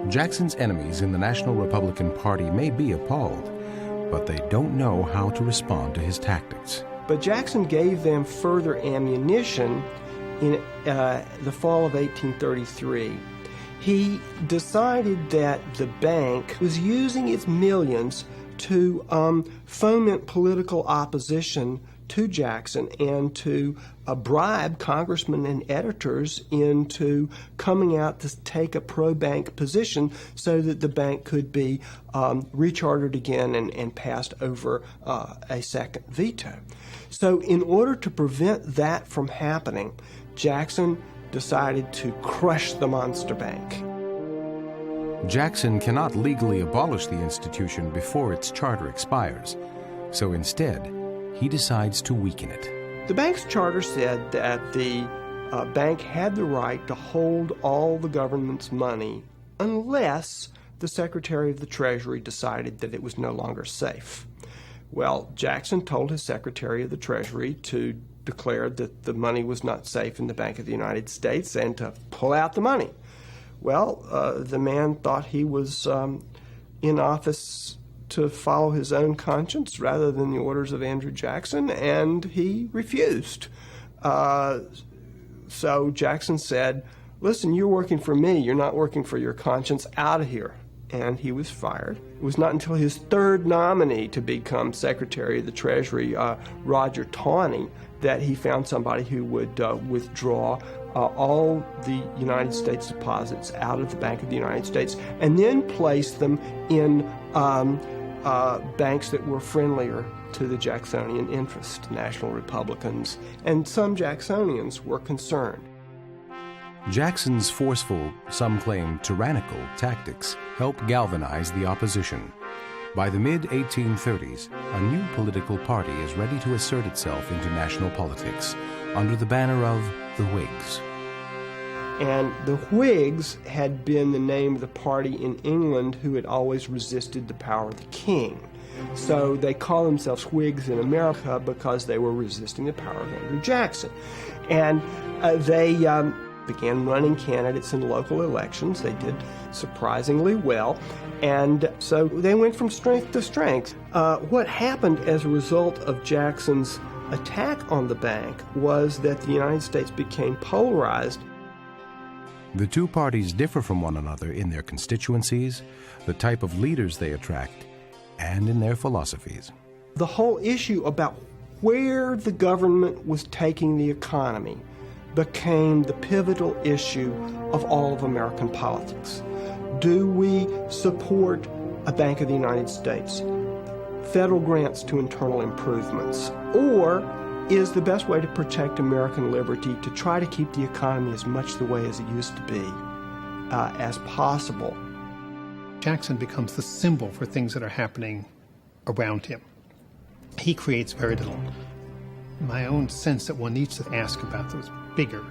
Jackson's enemies in the National Republican Party may be appalled, but they don't know how to respond to his tactics. But Jackson gave them further ammunition in the fall of 1833. He decided that the bank was using its millions to foment political opposition to Jackson and to bribe congressmen and editors into coming out to take a pro-bank position so that the bank could be rechartered again and passed over a second veto. So in order to prevent that from happening, Jackson decided to crush the monster bank. Jackson cannot legally abolish the institution before its charter expires, so instead, he decides to weaken it. The bank's charter said that the bank had the right to hold all the government's money unless the Secretary of the Treasury decided that it was no longer safe. Well, Jackson told his Secretary of the Treasury to declare that the money was not safe in the Bank of the United States and to pull out the money. Well, the man thought he was in office to follow his own conscience rather than the orders of Andrew Jackson, and he refused. So Jackson said, "Listen, you're working for me, you're not working for your conscience, out of here." And he was fired. It was not until his third nominee to become Secretary of the Treasury, Roger Taney, that he found somebody who would withdraw all the United States deposits out of the Bank of the United States and then place them in banks that were friendlier to the Jacksonian interest. National Republicans and some Jacksonians were concerned. Jackson's forceful, some claim tyrannical, tactics helped galvanize the opposition. By the mid-1830s, a new political party is ready to assert itself into national politics under the banner of the Whigs. And the Whigs had been the name of the party in England who had always resisted the power of the king. So they call themselves Whigs in America because they were resisting the power of Andrew Jackson. And they began running candidates in local elections. They did surprisingly well. And so they went from strength to strength. What happened as a result of Jackson's attack on the bank was that the United States became polarized. The two parties differ from one another in their constituencies, the type of leaders they attract, and in their philosophies. The whole issue about where the government was taking the economy became the pivotal issue of all of American politics. Do we support a Bank of the United States, federal grants to internal improvements, or is the best way to protect American liberty to try to keep the economy as much the way as it used to be as possible? Jackson becomes the symbol for things that are happening around him. He creates very little. My own sense that one needs to ask about those bigger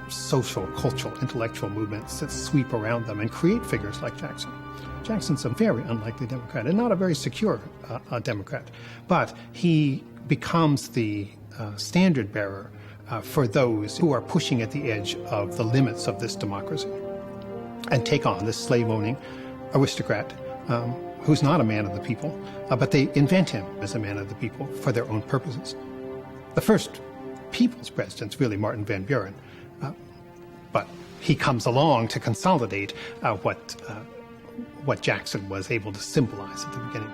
social, cultural, intellectual movements that sweep around them and create figures like Jackson. Jackson's a very unlikely Democrat and not a very secure Democrat, but he becomes the standard bearer for those who are pushing at the edge of the limits of this democracy and take on this slave-owning aristocrat who's not a man of the people, but they invent him as a man of the people for their own purposes. The first people's president's really Martin Van Buren, but he comes along to consolidate what Jackson was able to symbolize at the beginning.